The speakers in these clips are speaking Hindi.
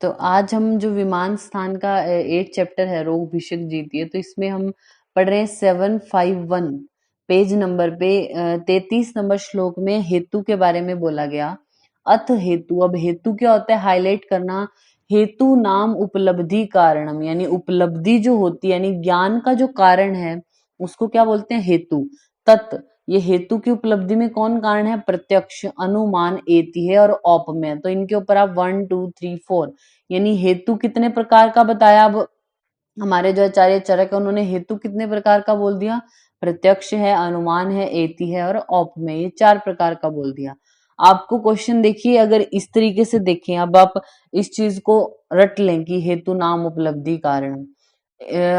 तो आज हम जो विमान स्थान का 8 चैप्टर है रोग भिषक जीतिए, तो इसमें हम पढ़ रहे हैं 751 पेज नंबर पे 33 नंबर श्लोक में हेतु के बारे में बोला गया। अथ हेतु, अब हेतु क्या होता है हाईलाइट करना। हेतु नाम उपलब्धि कारणम, यानी उपलब्धि जो होती है यानी ज्ञान का जो कारण है उसको क्या बोलते हैं हेतु। तत्, ये हेतु की उपलब्धि में कौन कारण है? प्रत्यक्ष, अनुमान, एति है और औपमेय। तो इनके ऊपर आप 1 2 3 4 यानी हेतु कितने प्रकार का बताया। अब हमारे जो आचार्य चरक है उन्होंने हेतु कितने प्रकार का बोल दिया? प्रत्यक्ष है, अनुमान है, एति है और औपमेय, ये 4 प्रकार का बोल दिया। आपको क्वेश्चन देखिए, अगर इस तरीके से देखें, अब आप इस चीज को रट लें कि हेतु नाम उपलब्धि कारण।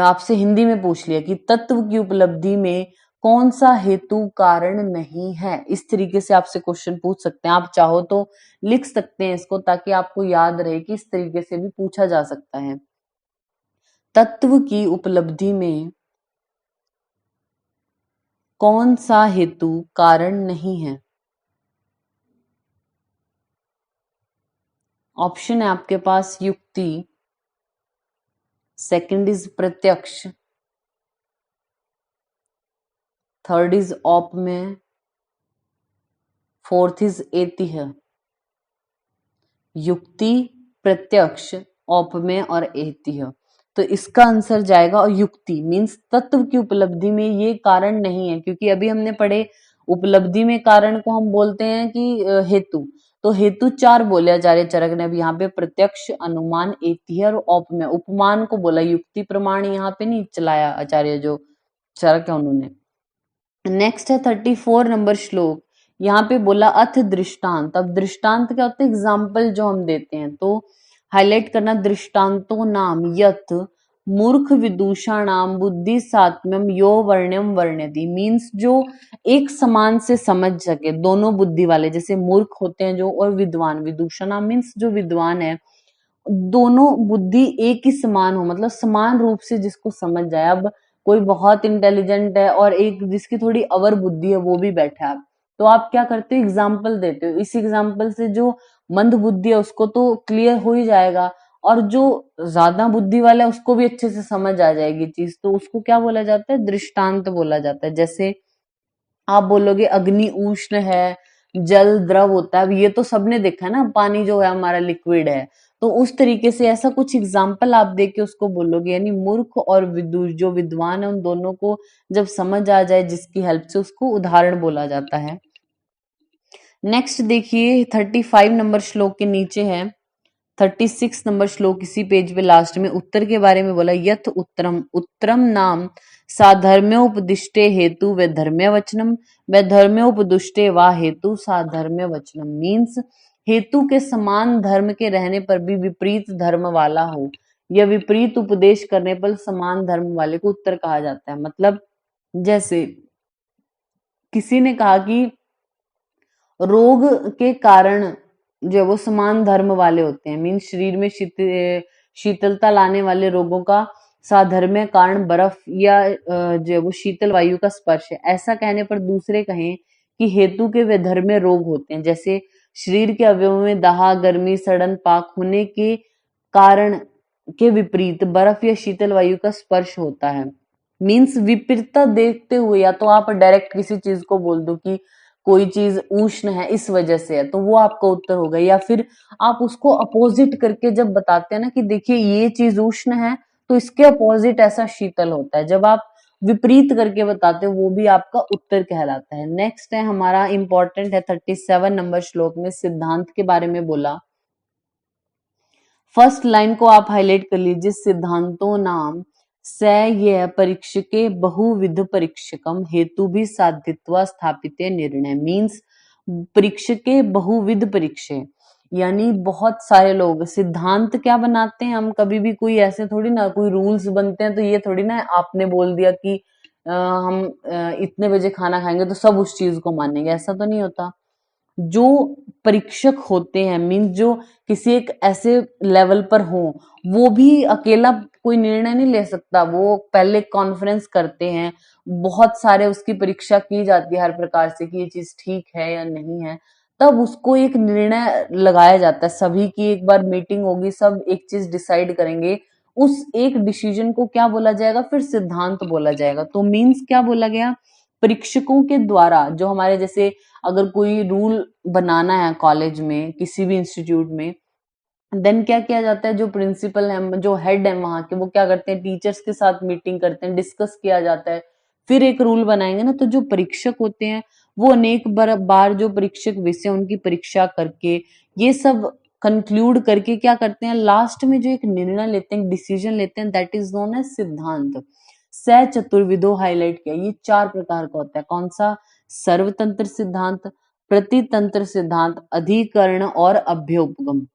आपसे हिंदी में पूछ लिया कि तत्व की उपलब्धि में कौन सा हेतु कारण नहीं है, इस तरीके से आपसे क्वेश्चन पूछ सकते हैं। आप चाहो तो लिख सकते हैं इसको, ताकि आपको याद रहे कि इस तरीके से भी पूछा जा सकता है। तत्व की उपलब्धि में कौन सा हेतु कारण नहीं है? ऑप्शन है आपके पास युक्ति, सेकंड इज प्रत्यक्ष, थर्ड इज औपमेय, फोर्थ इज एतिह्य। युक्ति, प्रत्यक्ष, औपमेय और एतिह्य। तो इसका आंसर जाएगा, और युक्ति मीन्स तत्व की उपलब्धि में ये कारण नहीं है, क्योंकि अभी हमने पढ़े उपलब्धि में कारण को हम बोलते हैं कि हेतु। तो हेतु 4 बोले आचार्य चरक ने। अब यहाँ पे प्रत्यक्ष, अनुमान, एतिह्य और औपमेय, उपमान को बोला, युक्ति प्रमाण यहाँ पे नहीं चलाया आचार्य जो चरक है उन्होंने। नेक्स्ट है 34 नंबर श्लोक, यहाँ पे बोला अथ दृष्टांत। अब दृष्टांत क्या होता है? एग्जाम्पल जो हम देते हैं। तो हाईलाइट करना, दृष्टांतो नाम यत मूर्ख विदुषाणाम बुद्धि सात्म्यम यो वर्ण्यम वर्ण्यति, मीन्स जो एक समान से समझ सके, दोनों बुद्धि वाले, जैसे मूर्ख होते हैं जो और विद्वान, विदुषाणाम मीन्स जो विद्वान है, दोनों बुद्धि एक ही समान हो, मतलब समान रूप से जिसको समझ जाए। अब कोई बहुत इंटेलिजेंट है और एक जिसकी थोड़ी अवर बुद्धि है वो भी बैठा है, तो आप क्या करते हो? एग्जाम्पल देते हो। इस एग्जाम्पल से जो मंद बुद्धि है उसको तो क्लियर हो ही जाएगा, और जो ज्यादा बुद्धि वाला है उसको भी अच्छे से समझ आ जाएगी चीज। तो उसको क्या बोला जाता है? दृष्टांत बोला जाता है। जैसे आप बोलोगे अग्नि उष्ण है, जल द्रव होता है। अब ये तो सबने देखा है ना, पानी जो है हमारा लिक्विड है। तो उस तरीके से ऐसा कुछ एग्जाम्पल आप देख के उसको बोलोगे, यानी मूर्ख और विदुष जो विद्वान है उन दोनों को जब समझ आ जाए जिसकी हेल्प से, उसको उदाहरण बोला जाता है। नेक्स्ट देखिए 35 नंबर श्लोक के नीचे है 36 नंबर श्लोक, इसी पेज पे लास्ट में उत्तर के बारे में बोला। यथ उत्तरम, उत्तरम नाम साधर्म्योपदिष्टे हेतु व धर्म्य वचनम व धर्म्योपदुष्टे वा हेतु साधर्म्य वचनम, मीन्स हेतु के समान धर्म के रहने पर भी विपरीत धर्म वाला हो, या विपरीत उपदेश करने पर समान धर्म वाले को उत्तर कहा जाता है। मतलब जैसे किसी ने कहा कि रोग के कारण जो वो समान धर्म वाले होते हैं, मीन्स शरीर में शीतलता लाने वाले रोगों का साधर्म्य कारण बर्फ या जो वो शीतल वायु का स्पर्श है। ऐसा कहने पर दूसरे कहें कि हेतु के वे धर्म्य रोग होते हैं, जैसे शरीर के अवयवों में दाह, गर्मी, सड़न, पाक होने के कारण के विपरीत बर्फ या शीतल वायु का स्पर्श होता है। मीन्स विपरीतता देखते हुए, या तो आप डायरेक्ट किसी चीज को बोल दो कि कोई चीज उष्ण है इस वजह से है, तो वो आपका उत्तर होगा। या फिर आप उसको अपोजिट करके जब बताते हैं ना कि देखिए ये चीज उष्ण है तो इसके अपोजिट ऐसा शीतल होता है, जब आप विपरीत करके बताते हो वो भी आपका उत्तर कहलाता है। नेक्स्ट है हमारा इंपॉर्टेंट है 37 नंबर श्लोक में सिद्धांत के बारे में बोला। फर्स्ट लाइन को आप हाईलाइट कर लीजिए, सिद्धांतों नाम स ये परीक्षके बहुविध परीक्षकम हेतु भी साधित्वा स्थापित निर्णय, मीन्स परीक्षके बहुविध परीक्षे, यानी बहुत सारे लोग सिद्धांत क्या बनाते हैं। हम कभी भी कोई ऐसे थोड़ी ना कोई रूल्स बनते हैं, तो ये थोड़ी ना आपने बोल दिया कि हम इतने बजे खाना खाएंगे तो सब उस चीज को मानेंगे, ऐसा तो नहीं होता। जो परीक्षक होते हैं मीन्स जो किसी एक ऐसे लेवल पर हो, वो भी अकेला कोई निर्णय नहीं ले सकता, वो पहले कॉन्फ्रेंस करते हैं, बहुत सारे उसकी परीक्षा की जाती है हर प्रकार से कि ये चीज ठीक है या नहीं है, तब उसको एक निर्णय लगाया जाता है, सभी की एक बार मीटिंग होगी, सब एक चीज डिसाइड करेंगे, उस एक डिसीजन को क्या बोला जाएगा, फिर सिद्धांत बोला जाएगा। तो मीन्स क्या बोला गया, परीक्षकों के द्वारा जो हमारे, जैसे अगर कोई रूल बनाना है कॉलेज में, किसी भी इंस्टीट्यूट में, देन क्या किया जाता है, जो प्रिंसिपल है, जो हेड है वहां के, वो क्या करते हैं, टीचर्स के साथ मीटिंग करते हैं, डिस्कस किया जाता है, फिर एक रूल बनाएंगे ना। तो जो परीक्षक होते हैं वो अनेक बार जो परीक्षक विषय उनकी परीक्षा करके, ये सब कंक्लूड करके क्या करते हैं, लास्ट में जो एक निर्णय लेते हैं, डिसीजन लेते हैं, दैट इज नोन एज सिद्धांत। स चतुर्विदो हाईलाइट किया, ये 4 प्रकार का होता है। कौन सा, सर्वतंत्र सिद्धांत, प्रतितंत्र सिद्धांत, अधिकरण और अभ्युपगम।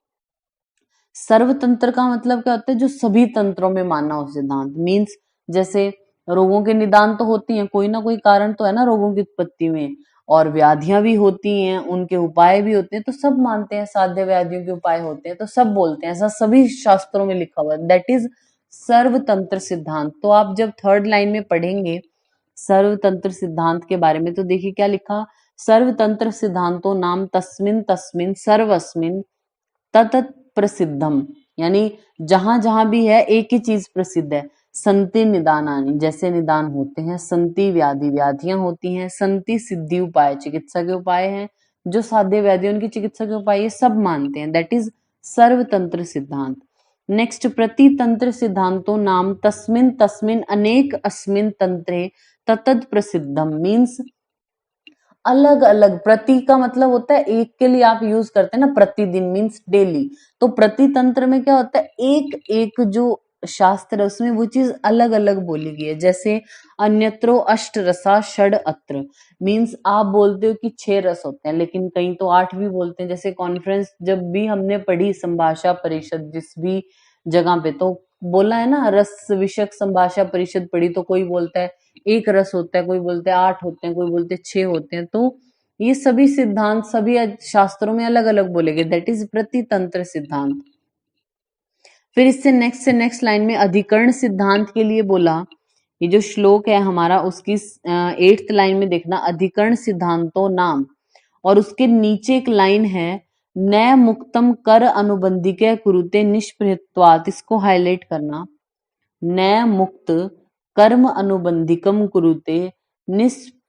सर्वतंत्र का मतलब क्या होता है, जो सभी तंत्रों में मानना हो सिद्धांत। मीन्स जैसे रोगों के निदान तो होती हैं, कोई ना कोई कारण तो है ना रोगों की उत्पत्ति में, और व्याधियां भी होती हैं, उनके उपाय भी होते हैं, तो सब मानते हैं साध्य व्याधियों के उपाय होते हैं, तो सब बोलते हैं, ऐसा सभी शास्त्रों में लिखा हुआ है, दैट इज सर्वतंत्र सिद्धांत। तो आप जब थर्ड लाइन में पढ़ेंगे सर्वतंत्र सिद्धांत के बारे में, तो देखिए क्या लिखा, सर्वतंत्र सिद्धांतो नाम तस्मिन तस्मिन सर्वस्मिन ततत प्रसिद्धम, यानी जहां जहां भी है एक ही चीज प्रसिद्ध है। संति निदानानि, जैसे निदान होते हैं, संति व्याधि, व्याधियां होती हैं, संति सिद्धि उपाय, चिकित्सा के उपाय हैं, जो साध्य व्याधि उनकी चिकित्सा के उपाय, ये सब मानते हैं, दैट इज सर्वतंत्र सिद्धांत। नेक्स्ट, प्रतितंत्र सिद्धांतो नाम तस्मिन तस्मिन अनेक अस्मिन तंत्रे ततद प्रसिद्धम। मीन्स अलग अलग, प्रति का मतलब होता है एक के लिए आप यूज करते हैं ना, प्रतिदिन मीन्स डेली। तो प्रतितंत्र में क्या होता है, एक एक जो शास्त्र है उसमें वो चीज अलग अलग बोली गई है। जैसे अन्यत्रो अष्ट रसा षड अत्र, मीन्स आप बोलते हो कि 6 रस होते हैं, लेकिन कहीं तो 8 भी बोलते हैं। जैसे कॉन्फ्रेंस जब भी हमने पढ़ी संभाषा परिषद जिस भी जगह पे, तो बोला है ना रस विषयक संभाषा परिषद पढ़ी, तो कोई बोलता है 1 रस होता है, कोई बोलते हैं 8 होते हैं, कोई बोलते हैं 6 होते हैं। तो ये सभी सिद्धांत सभी शास्त्रों में अलग अलग बोले गए, दैट इज प्रतितंत्र सिद्धांत। फिर इससे नेक्स्ट लाइन में अधिकरण सिद्धांत के लिए बोला, ये जो श्लोक है हमारा उसकी 8th लाइन में देखना, अधिकरण सिद्धांतो नाम, और उसके नीचे एक लाइन है, नय मुक्तम कर अनुबंधिके कुरुते निष्प्रहित्वात्, इसको हाईलाइट करना, नय मुक्त कर्म अनुबंधिकम कुरुते निष्पृहत्वात्,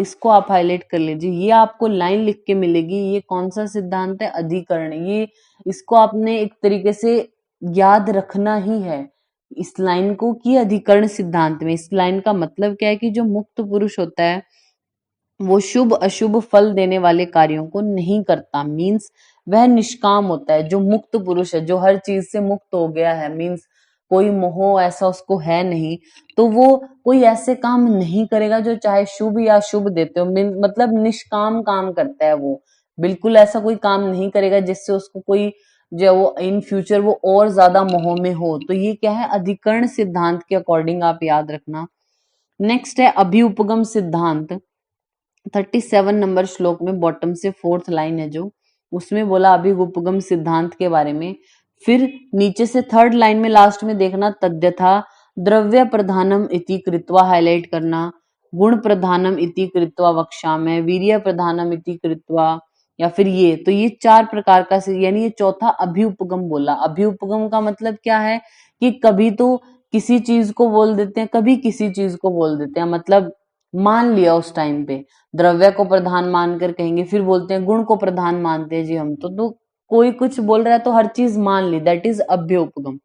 इसको आप हाईलाइट कर लीजिए। ये आपको लाइन लिख के मिलेगी, ये कौन सा सिद्धांत है, अधिकरण। ये इसको आपने एक तरीके से याद रखना ही है इस लाइन को, कि अधिकरण सिद्धांत में इस लाइन का मतलब क्या है, कि जो मुक्त पुरुष होता है वो शुभ अशुभ फल देने वाले कार्यों को नहीं करता। मीन्स वह निष्काम होता है, जो मुक्त पुरुष है, जो हर चीज से मुक्त हो गया है, मीन्स कोई मोह ऐसा उसको है नहीं, तो वो कोई ऐसे काम नहीं करेगा जो चाहे शुभ या शुभ देते हो, मतलब निष्काम काम करता है वो, बिल्कुल ऐसा कोई काम नहीं करेगा जिससे उसको कोई, जो वो इन फ्यूचर वो और ज्यादा मोह में हो। तो ये क्या है, अधिकरण सिद्धांत के अकॉर्डिंग आप याद रखना। नेक्स्ट है अभिउपगम सिद्धांत, 37 नंबर श्लोक में बॉटम से 4th लाइन है जो, उसमें बोला अभिउपगम सिद्धांत के बारे में। फिर नीचे से 3rd लाइन में लास्ट में देखना, तद्यथा द्रव्य प्रधानम इति कृत्वा, हाईलाइट करना, गुण प्रधानम इति कृत्वा वक्ष्यामि, वीर्य प्रधानम इति कृत्वा, या फिर ये, तो ये 4 प्रकार का, यानी ये चौथा अभिउपगम बोला। अभिउपगम का मतलब क्या है, कि कभी तो किसी चीज को बोल देते हैं, कभी किसी चीज को बोल देते हैं, मतलब मान लिया उस टाइम पे, द्रव्य को प्रधान मानकर कहेंगे, फिर बोलते हैं गुण को प्रधान मानते हैं जी हम तो कोई कुछ बोल रहा है तो हर चीज मान ली, दैट इज अभ्युपगम।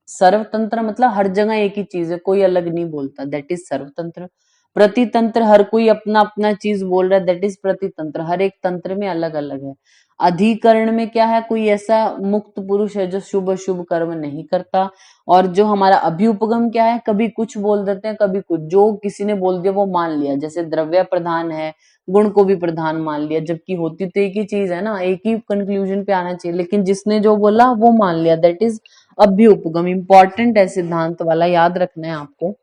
सर्वतंत्र मतलब हर जगह एक ही चीज है, कोई अलग नहीं बोलता, दैट इज सर्वतंत्र। प्रतितंत्र हर कोई अपना अपना चीज बोल रहा है, दैट इज प्रतितंत्र, हर एक तंत्र में अलग अलग है। अधिकरण में क्या है, कोई ऐसा मुक्त पुरुष है जो शुभ अशुभ कर्म नहीं करता। और जो हमारा अभ्युपगम क्या है, कभी कुछ बोल देते हैं, कभी कुछ, जो किसी ने बोल दिया वो मान लिया, जैसे द्रव्य प्रधान है, गुण को भी प्रधान मान लिया, जबकि होती तो एक ही चीज है ना, एक ही कंक्लूजन पे आना चाहिए, लेकिन जिसने जो बोला वो मान लिया, दैट इज अभ्युपगम। इंपॉर्टेंट है सिद्धांत वाला, याद रखना है आपको।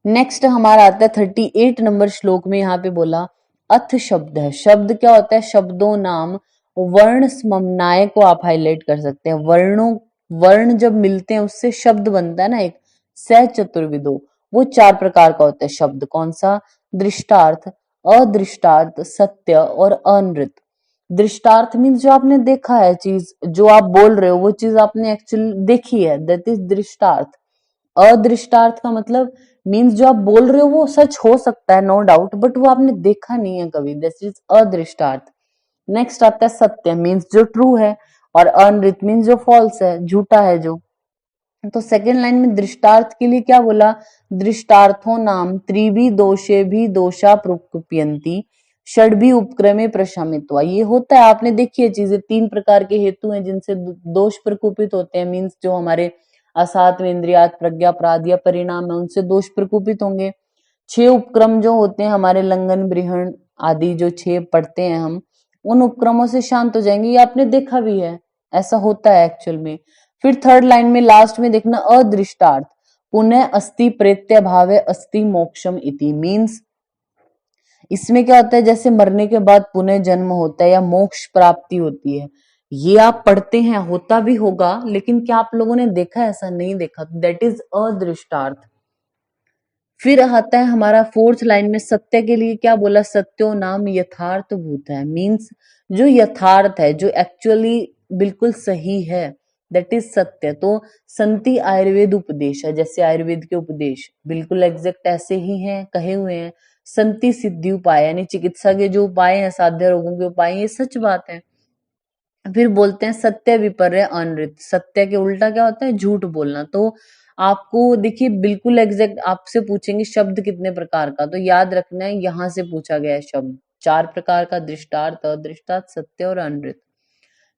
नेक्स्ट हमारा आता है 38 नंबर श्लोक में, यहाँ पे बोला अथ शब्द है। शब्द क्या होता है, शब्दों नाम वर्ण समन्वय को आप हाईलाइट कर सकते हैं। वर्णों, वर्ण जब मिलते हैं उससे शब्द बनता है ना एक, स चतुर्विदो, वो 4 प्रकार का होता है शब्द। कौन सा, दृष्टार्थ, अदृष्टार्थ, सत्य और अनृत। दृष्टार्थ मीन्स जो आपने देखा है चीज, जो आप बोल रहे हो वो चीज आपने एक्चुअली देखी है, दैट इज दृष्टार्थ। अदृष्टार्थ का मतलब मीन्स जो आप बोल रहे हो वो सच हो सकता है, नो डाउट, बट वो आपने देखा नहीं है कभी, दिस इज अदृष्टार्थ। नेक्स्ट आता है सत्य, मीन्स जो ट्रू है, और अनृत मीन्स जो फॉल्स है, झूठा है जो। तो सेकेंड लाइन में दृष्टार्थ के लिए क्या बोला, दृष्टार्थो नाम त्रिभी दोषे भी दोषा प्रकुप्यन्ति षड्भी उपक्रमे प्रशमित्वा। ये होता है, आपने देखी है चीजें, तीन प्रकार के हेतु हैं जिनसे दोष प्रकुपित होते हैं, मीन्स जो हमारे असात्व इंद्रियात प्रज्ञा अपराध या परिणाम है उनसे दोष प्रकुपित होंगे। 6 उपक्रम जो होते हैं हमारे लंघन बृहण आदि, जो 6 पढ़ते हैं हम, उन उपक्रमों से शांत हो जाएंगे, ये आपने देखा भी है, ऐसा होता है एक्चुअल में। फिर थर्ड लाइन में लास्ट में देखना अदृष्टार्थ, पुनः अस्ति प्रेत्य भावे अस्ति मोक्षम इति, मीन्स इसमें क्या होता है, जैसे मरने के बाद पुनः जन्म होता है या मोक्ष प्राप्ति होती है, ये आप पढ़ते हैं, होता भी होगा, लेकिन क्या आप लोगों ने देखा है? ऐसा नहीं देखा, दैट इज अदृष्टार्थ। फिर आता है हमारा फोर्थ लाइन में सत्य के लिए क्या बोला, सत्यो नाम यथार्थ भूत है, मीन्स जो यथार्थ है, जो एक्चुअली बिल्कुल सही है, दैट इज सत्य। तो संति आयुर्वेद उपदेश है, जैसे आयुर्वेद के उपदेश बिल्कुल एग्जैक्ट ऐसे ही हैं, कहे हुए हैं। संति सिद्धि उपाय, यानी चिकित्सा के जो उपाय हैं, साध्य रोगों के उपाय, ये सच बात है। फिर बोलते हैं सत्य विपर्य अनृत, सत्य के उल्टा क्या होता है, झूठ बोलना। तो आपको देखिए बिल्कुल एग्जैक्ट आपसे पूछेंगे शब्द कितने प्रकार का, तो याद रखना है यहां से पूछा गया है शब्द, 4 प्रकार का, दृष्टार्थ, अदृष्टार्थ, सत्य और अनृत।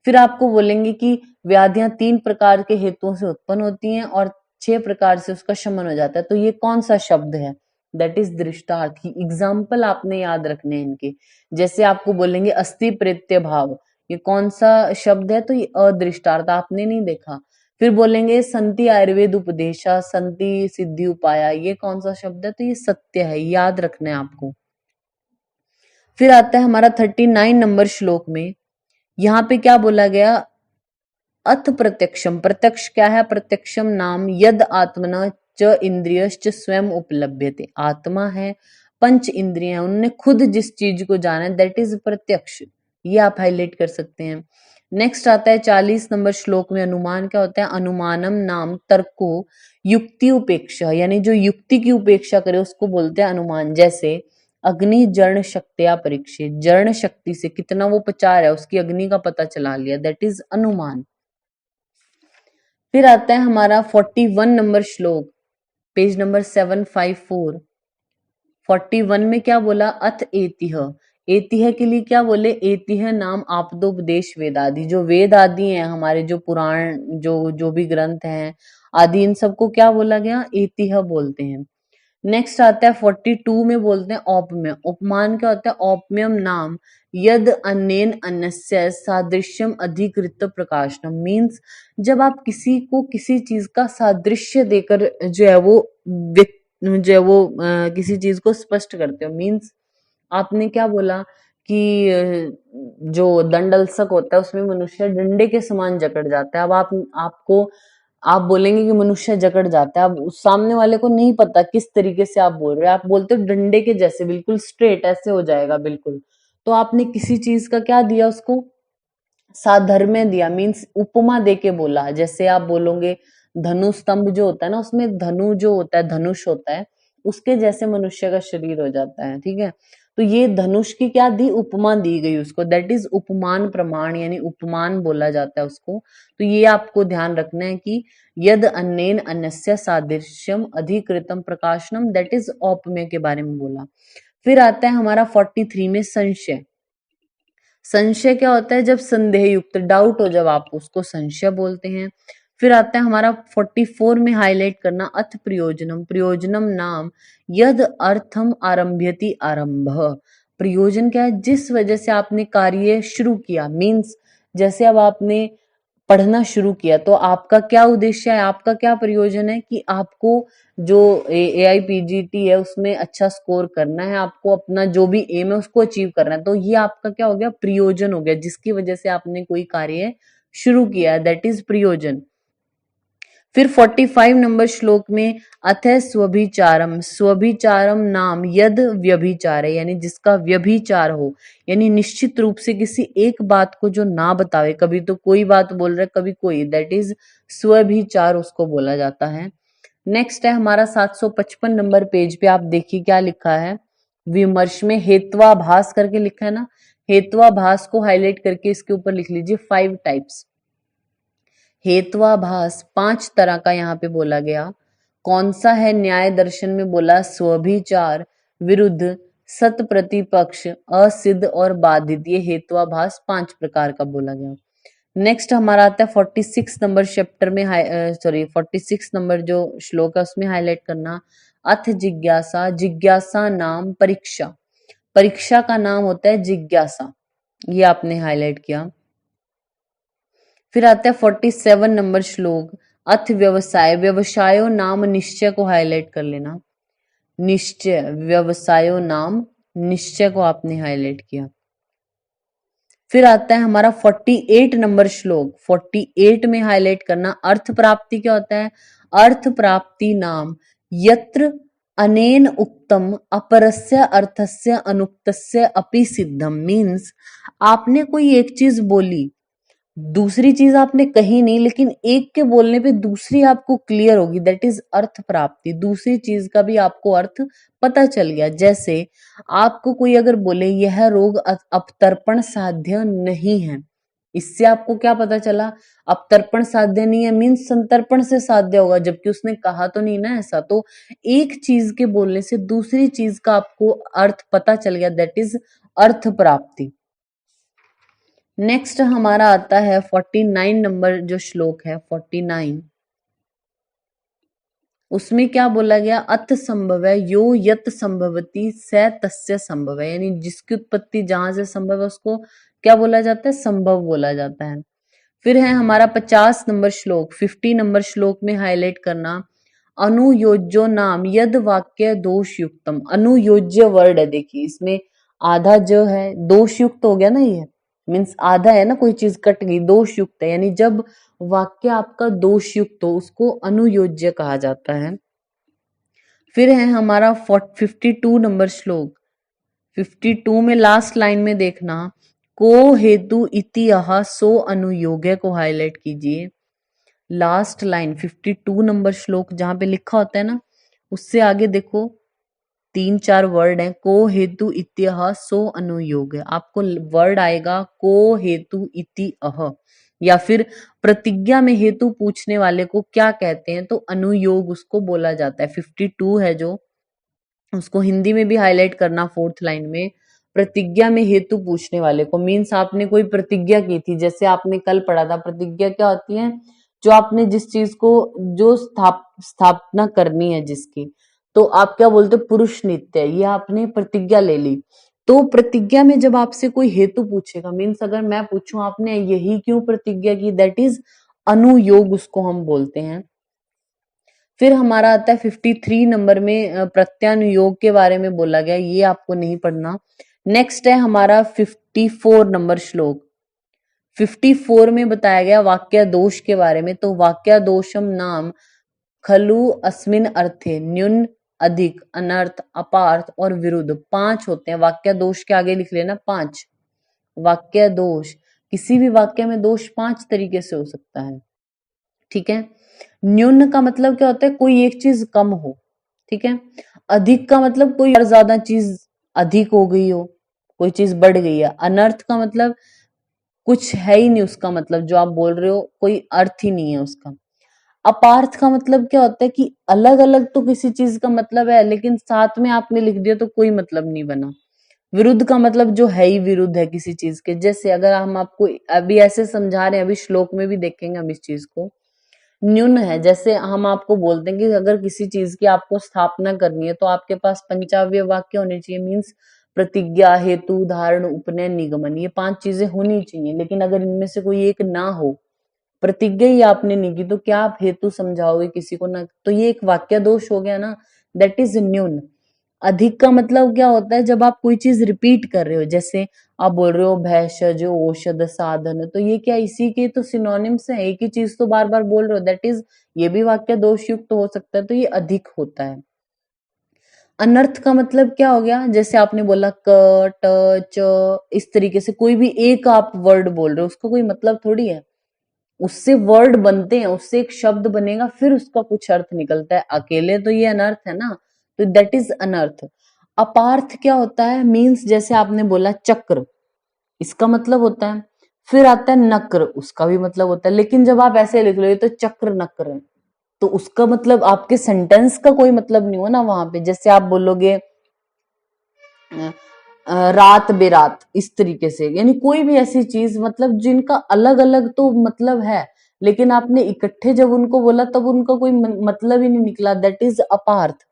फिर आपको बोलेंगे कि व्याधियां 3 प्रकार के हेतुओं से उत्पन्न होती हैं और 6 प्रकार से उसका शमन हो जाता है, तो ये कौन सा शब्द है, दैट इज दृष्टार्थ। की एग्जाम्पल आपने याद रखने हैं इनके, जैसे आपको बोलेंगे अस्थि प्रेत्य भाव, ये कौन सा शब्द है, तो ये अदृष्टार्थ, आपने नहीं देखा। फिर बोलेंगे संति आयुर्वेद उपदेशा, संति सिद्धि उपाया, ये कौन सा शब्द है, तो ये सत्य है, याद रखना है आपको। फिर आता है हमारा 39 नंबर श्लोक में, यहाँ पे क्या बोला गया, अथ प्रत्यक्षम, प्रत्यक्ष क्या है, प्रत्यक्षम नाम यद आत्मना च इंद्रियश्च स्वयं उपलभ्यते, आत्मा है, पंच इंद्रियां, उनने खुद जिस चीज को जाना है, दैट इज प्रत्यक्ष, ये आप हाईलाइट कर सकते हैं। नेक्स्ट आता है 40 नंबर श्लोक में, अनुमान क्या होता है, अनुमानम नाम तर्को युक्ति उपेक्षा, यानी जो युक्ति की उपेक्षा करे उसको बोलते हैं अनुमान। जैसे अग्नि जर्ण शक्तिया परीक्षित, जर्ण शक्ति से कितना वो पचार है उसकी अग्नि का पता चला लिया, दैट इज अनुमान। फिर आता है हमारा 41 नंबर श्लोक, पेज नंबर 754। 41 में क्या बोला, अथ एतिह, एतिह के लिए क्या बोले, एतिह नाम आपदोपदेश वेद आदि, जो वेद आदि हैं हमारे, जो पुराण, जो भी ग्रंथ हैं आदि, इन सबको क्या बोला गया, एतिह बोलते हैं। नेक्स्ट आता है 42 में, बोलते हैं औपम्य, उपमान क्या होता है, औपम्यम नाम यद अन्येन अन्यस्य सादृश्यम अधिकृत प्रकाशनम, मीन्स जब आप किसी को किसी चीज का सादृश्य देकर जो है वो किसी चीज को स्पष्ट करते हो, मीन्स आपने क्या बोला कि जो दंडलसक होता है उसमें मनुष्य डंडे के समान जकड़ जाता है। अब आप बोलेंगे कि मनुष्य जकड़ जाता है, अब उस सामने वाले को नहीं पता किस तरीके से आप बोल रहे हो, आप बोलते हो डंडे के जैसे, बिल्कुल स्ट्रेट ऐसे हो जाएगा बिल्कुल, तो आपने किसी चीज का क्या दिया उसको, साधर्म्य दिया, मीन्स उपमा देके बोला। जैसे आप बोलोगे धनु स्तंभ जो होता है ना, उसमें धनु जो होता है, धनुष होता है, उसके जैसे मनुष्य का शरीर हो जाता है, ठीक है। तो ये धनुष की क्या दी, उपमा दी गई उसको, दैट इज उपमान प्रमाण, यानी उपमान बोला जाता है उसको। तो ये आपको ध्यान रखना है कि यद अन्येन अन्यस्य सादृश्यम अधिकृतम प्रकाशनम, दैट इज औपम्य के बारे में बोला। फिर आता है हमारा 43 में संशय। संशय क्या होता है, जब संदेह युक्त, डाउट हो जब, आप उसको संशय बोलते हैं। फिर आता है हमारा 44 में हाईलाइट करना, अथ प्रयोजनम, प्रयोजनम नाम यद अर्थम आरंभ्यति आरंभ, प्रयोजन क्या है, जिस वजह से आपने कार्य शुरू किया, मीन्स जैसे अब आपने पढ़ना शुरू किया तो आपका क्या उद्देश्य है, आपका क्या प्रयोजन है, कि आपको जो AIPGT है उसमें अच्छा स्कोर करना है, आपको अपना जो भी एम है उसको अचीव करना है, तो ये आपका क्या हो गया, प्रयोजन हो गया, जिसकी वजह से आपने कोई कार्य शुरू किया, दैट इज प्रयोजन। फिर 45 नंबर श्लोक में अथ स्वभिचारम, स्वभिचारम नाम यद व्यभिचार है, यानी जिसका व्यभिचार हो, यानी निश्चित रूप से किसी एक बात को जो ना बतावे, कभी तो कोई बात बोल रहा है कभी कोई, दैट इज स्वभिचार उसको बोला जाता है। नेक्स्ट है हमारा 755 नंबर पेज पे, आप देखिए क्या लिखा है, विमर्श में हेत्वाभास करके लिखा है ना, हेत्वाभास को हाईलाइट करके इसके ऊपर लिख लीजिए 5 टाइप्स। हेत्वाभास 5 तरह का यहाँ पे बोला गया। कौन सा है? न्याय दर्शन में बोला स्वभिचार, विरुद्ध, सत प्रतिपक्ष, असिद्ध और बाधित, ये हेत्वाभास 5 प्रकार का बोला गया। नेक्स्ट हमारा आता है 46 नंबर चैप्टर में, 46 नंबर जो श्लोक है उसमें हाईलाइट करना, अथ जिज्ञासा, जिज्ञासा नाम परीक्षा, परीक्षा का नाम होता है जिज्ञासा, ये आपने हाईलाइट किया। फिर आता है 47 नंबर श्लोक, अथ व्यवसाय, व्यवसायो नाम निश्चय को हाईलाइट कर लेना, निश्चय, व्यवसायो नाम निश्चय को आपने हाईलाइट किया। फिर आता है हमारा 48 नंबर श्लोक, 48 में हाईलाइट करना, अर्थ प्राप्ति क्या होता है? अर्थ प्राप्ति नाम यत्र अनेन उक्तम अपरस्य अर्थस्य अनुक्तस्य अपि सिद्धम, मीन्स आपने कोई एक चीज बोली, दूसरी चीज आपने कही नहीं, लेकिन एक के बोलने पे दूसरी आपको क्लियर होगी, दैट इज अर्थ प्राप्ति, दूसरी चीज का भी आपको अर्थ पता चल गया। जैसे आपको कोई अगर बोले यह रोग अपतर्पण साध्य नहीं है, इससे आपको क्या पता चला? अपतर्पण साध्य नहीं है मीन्स संतर्पण से साध्य होगा, जबकि उसने कहा तो नहीं ना ऐसा। तो एक चीज के बोलने से दूसरी चीज का आपको अर्थ पता चल गया, दैट इज अर्थ प्राप्ति। नेक्स्ट हमारा आता है 49 नंबर जो श्लोक है 49, उसमें क्या बोला गया? अत संभव है यो यत संभवती स तस्य संभव है, यानी जिसकी उत्पत्ति जहां से संभव है उसको क्या बोला जाता है? संभव बोला जाता है। फिर है हमारा 50 नंबर श्लोक, 50 नंबर श्लोक में हाईलाइट करना, अनुयोज्यो नाम यद वाक्य दोष युक्तम, अनुयोज्य वर्ड है, देखिए इसमें आधा जो है दोष युक्त हो गया ना, ये मीन्स आधा है ना, कोई चीज कट गई, दोष युक्त है, यानी जब वाक्य आपका दोष युक्त हो उसको अनुयोज्य कहा जाता है। फिर है हमारा 52 नंबर श्लोक, 52 में लास्ट लाइन में देखना, को हेतु इति यह सो अनुयोग्य को हाईलाइट कीजिए। लास्ट लाइन 52 नंबर श्लोक जहां पे लिखा होता है ना, उससे आगे देखो 3-4 वर्ड हैं, को हेतु इत्यह सो अनुयोग्य, आपको वर्ड आएगा को हेतु इति अह, या फिर प्रतिज्ञा में हेतु पूछने वाले को क्या कहते हैं? तो अनुयोग उसको बोला जाता है। 52 है जो, उसको हिंदी में भी हाईलाइट करना 4th लाइन में, प्रतिज्ञा में हेतु पूछने वाले को, मीन्स आपने कोई प्रतिज्ञा की थी, जैसे आपने कल पढ़ा था प्रतिज्ञा क्या होती है? जो आपने जिस चीज को जो स्थापना करनी है जिसकी, तो आप क्या बोलते हो? पुरुष नित्य, ये आपने प्रतिज्ञा ले ली। तो प्रतिज्ञा में जब आपसे कोई हेतु पूछेगा, मीन्स अगर मैं पूछूं आपने यही क्यों प्रतिज्ञा की, दैट इज अनुयोग उसको हम बोलते हैं। फिर हमारा आता है 53 नंबर में प्रत्यानुयोग के बारे में बोला गया, ये आपको नहीं पढ़ना। नेक्स्ट है हमारा 54 नंबर श्लोक, 54 में बताया गया वाक्य दोष के बारे में, तो वाक्य दोषम नाम खलु अस्मिन अर्थे न्यून, अधिक, अनर्थ, अपार्थ और विरुद्ध, 5 होते हैं। वाक्य दोष के आगे लिख लेना 5, वाक्य दोष, किसी भी वाक्य में दोष 5 तरीके से हो सकता है, ठीक है। न्यून का मतलब क्या होता है? कोई एक चीज कम हो, ठीक है। अधिक का मतलब कोई और ज्यादा चीज अधिक हो गई हो, कोई चीज बढ़ गई है। अनर्थ का मतलब कुछ है ही नहीं उसका, मतलब जो आप बोल रहे हो कोई अर्थ ही नहीं है उसका। अपार्थ का मतलब क्या होता है कि अलग अलग तो किसी चीज का मतलब है, लेकिन साथ में आपने लिख दिया तो कोई मतलब नहीं बना। विरुद्ध का मतलब जो है ही विरुद्ध है किसी चीज के, जैसे अगर हम आपको अभी ऐसे समझा रहे हैं, अभी श्लोक में भी देखेंगे हम इस चीज को। न्यून है, जैसे हम आपको बोलते हैं कि अगर किसी चीज की आपको स्थापना करनी है तो आपके पास पंचाव्य वाक्य होने चाहिए, मीन्स प्रतिज्ञा, हेतु, धारण, उपनयन, निगमन, ये 5 चीजें होनी चाहिए। लेकिन अगर इनमें से कोई एक ना हो, प्रतिज्ञा ही आपने नहीं की, तो क्या आप हेतु समझाओगे किसी को? ना, तो ये एक वाक्य दोष हो गया ना, दैट इज न्यून। अधिक का मतलब क्या होता है, जब आप कोई चीज रिपीट कर रहे हो, जैसे आप बोल रहे हो भैषज औषध साधन, तो ये क्या इसी के तो सिनोनिम्स हैं, एक ही चीज तो बार बार बोल रहे हो, दैट इज ये भी वाक्य दोष युक्त हो सकता है, तो ये अधिक होता है। अनर्थ का मतलब क्या हो गया, जैसे आपने बोला क ट च, इस तरीके से कोई भी एक आप वर्ड बोल रहे हो, उसका कोई मतलब थोड़ी है, उससे वर्ड बनते हैं, उससे एक शब्द बनेगा, फिर उसका कुछ अर्थ निकलता है, अकेले तो ये अनर्थ है ना, तो दैट इज अनर्थ। अपार्थ क्या होता है, मीन्स जैसे आपने बोला चक्र, इसका मतलब होता है, फिर आता है नक्र, उसका भी मतलब होता है, लेकिन जब आप ऐसे लिख लो ये तो चक्र नक्र है, तो उसका मतलब आपके सेंटेंस का कोई मतलब नहीं हो ना वहां पे। जैसे आप बोलोगे रात बेरात, इस तरीके से, यानी कोई भी ऐसी चीज मतलब जिनका अलग अलग तो मतलब है, लेकिन आपने इकट्ठे जब उनको बोला तब उनका कोई मतलब ही नहीं निकला, दैट इज अपार्थ।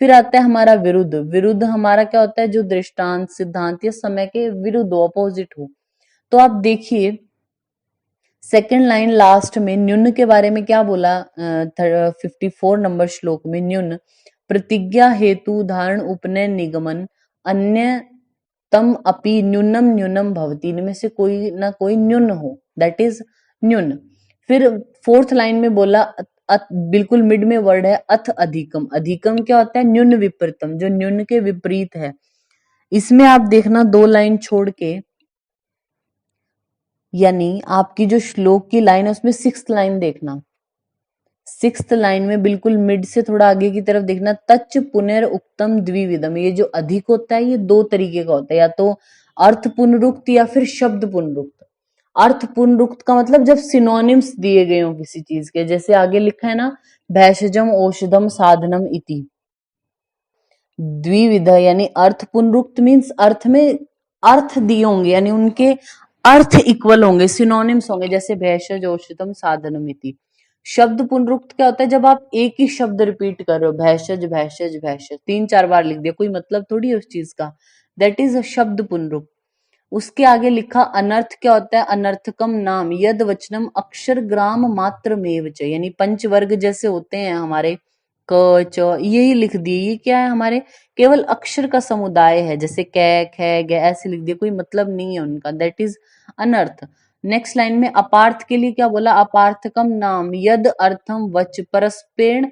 फिर आता है हमारा विरुद्ध। विरुद्ध हमारा क्या होता है, जो दृष्टांत सिद्धांत या समय के विरुद्ध ऑपोजिट हो। तो आप देखिए सेकेंड लाइन लास्ट में न्यून के बारे में क्या बोला, 54 नंबर श्लोक में, न्यून प्रतिज्ञा हेतु धारण उपनय निगमन अन्य तम अपि न्यूनम न्यूनम भवति, इनमें से कोई ना कोई न्यून हो, दैट इज न्यून। फिर फोर्थ लाइन में बोला बिल्कुल मिड में वर्ड है अथ अधिकम। अधिकम क्या होता है, न्यून विपरीतम, जो न्यून के विपरीत है। इसमें आप देखना दो लाइन छोड़ के, यानी आपकी जो श्लोक की लाइन है उसमें सिक्स्थ लाइन देखना, सिक्स्थ लाइन में बिल्कुल मिड से थोड़ा आगे की तरफ देखना, तच्च पुनर उक्तम द्विविधम। ये जो अधिक होता है ये दो तरीके का होता है, या तो अर्थ पुनरुक्त या फिर शब्द पुनरुक्त। अर्थ पुनरुक्त का मतलब जब सिनोनिम्स दिए गए हो किसी चीज के, जैसे आगे लिखा है ना, भैषजम औषधम साधनम इति। द्विविध यानी अर्थ पुनरुक्त मीन्स अर्थ में अर्थ दिए होंगे, यानी उनके अर्थ इक्वल होंगे, सिनोनिम्स होंगे, जैसे भैषज औषधम साधनम इति। शब्द पुनरुक्त क्या होता है, जब आप एक ही शब्द रिपीट कर रहे हो, भैषज भैषज भैषज, तीन चार बार लिख दिया, कोई मतलब थोड़ी है उस चीज का, दैट इज अ शब्द पुनरुक्त। उसके आगे लिखा अनर्थ क्या होता है, अनर्थकम नाम यद वचनम अक्षर ग्राम मात्र में च, यानी पंचवर्ग जैसे होते हैं हमारे क च, यही लिख दिए, ये क्या है, हमारे केवल अक्षर का समुदाय है, जैसे कै ख ग ऐसे लिख दिए, कोई मतलब नहीं है उनका, दैट इज अनर्थ। नेक्स्ट लाइन में अपार्थ के लिए क्या बोला, अपार्थकम नाम यद अर्थम वच परस्पेण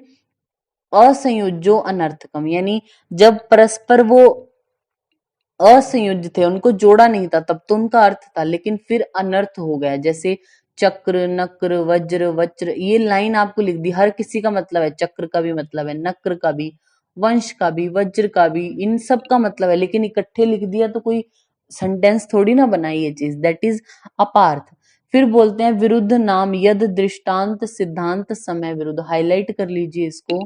असंयुजो अनर्थकम, यानी जब परस्पर वो असंयुज थे, उनको जोड़ा नहीं था, तब तो उनका अर्थ था, लेकिन फिर अनर्थ हो गया, जैसे चक्र नक्र वज्र वज्र, ये लाइन आपको लिख दी, हर किसी का मतलब है, चक्र का भी मतलब है, नक्र का भी, वंश का भी, वज्र का भी, इन सब का मतलब है, लेकिन इकट्ठे लिख दिया तो कोई सेंटेंस थोड़ी ना बनाई ये चीज, दैट इज अपार्थ। फिर बोलते हैं विरुद्ध नाम यद दृष्टांत सिद्धांत समय विरुद्ध, हाईलाइट कर लीजिए इसको,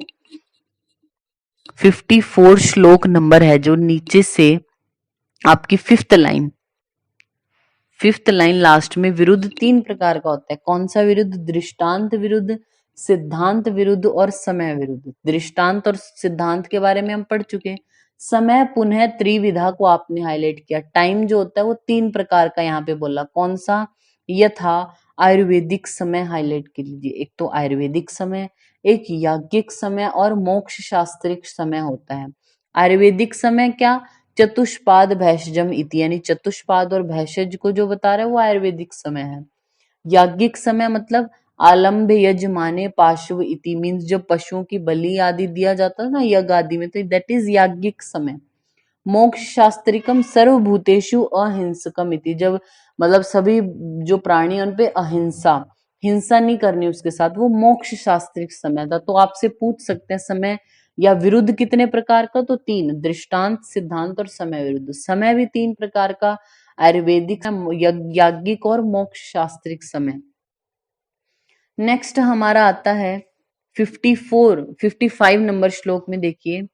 54 श्लोक नंबर है जो नीचे से आपकी फिफ्थ लाइन लास्ट में, विरुद्ध तीन प्रकार का होता है, कौन सा विरुद्ध, दृष्टांत विरुद्ध, सिद्धांत विरुद्ध और समय विरुद्ध। दृष्टांत और सिद्धांत के बारे में हम पढ़ चुके हैं। समय पुनः त्रिविधा को आपने हाईलाइट किया, टाइम जो होता है वो तीन प्रकार का यहाँ पे बोला, कौन सा, यथा आयुर्वेदिक समय हाईलाइट कर लीजिए, एक तो आयुर्वेदिक समय, एक याज्ञिक समय और मोक्ष शास्त्रिक समय होता है। आयुर्वेदिक समय क्या, चतुष्पाद भैषजम इति, यानी चतुष्पाद और भैषज को जो बता रहा है वो आयुर्वेदिक समय है। याज्ञिक समय मतलब आलम्भ यजमाने पाशव इति, मीन्स जब पशुओं की बलि आदि दिया जाता है ना यज्ञ आदि में, तो दैट इज याज्ञिक समय। मोक्ष शास्त्रिकम सर्वभूतेषु अहिंसकम इति, जब मतलब सभी जो प्राणी हैं उन पे अहिंसा, हिंसा नहीं करनी उसके साथ, वो मोक्ष शास्त्रिक समय था। तो आपसे पूछ सकते हैं समय या विरुद्ध कितने प्रकार का, तो तीन, दृष्टांत सिद्धांत और समय विरुद्ध। समय भी तीन प्रकार का, आयुर्वेदिक, याज्ञिक और मोक्ष शास्त्रिक समय। नेक्स्ट हमारा आता है 55 नंबर श्लोक में, देखिए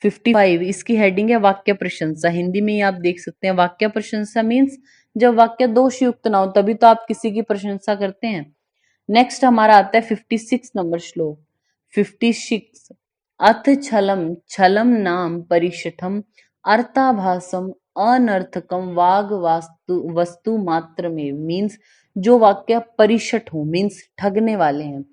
55, इसकी हेडिंग है वाक्य प्रशंसा, हिंदी में ही आप देख सकते हैं, वाक्य प्रशंसा मीन्स जब वाक्य दोष युक्त ना हो तभी तो आप किसी की प्रशंसा करते हैं। नेक्स्ट हमारा आता है 56 नंबर श्लोक, 56, अथ छलम छलम नाम परिशठम अर्थाभासम अनर्थकम वाग वास्तु वस्तु मात्र में, मीन्स जो वाक्य परिशठ हो, मीन्स ठगने वाले हैं,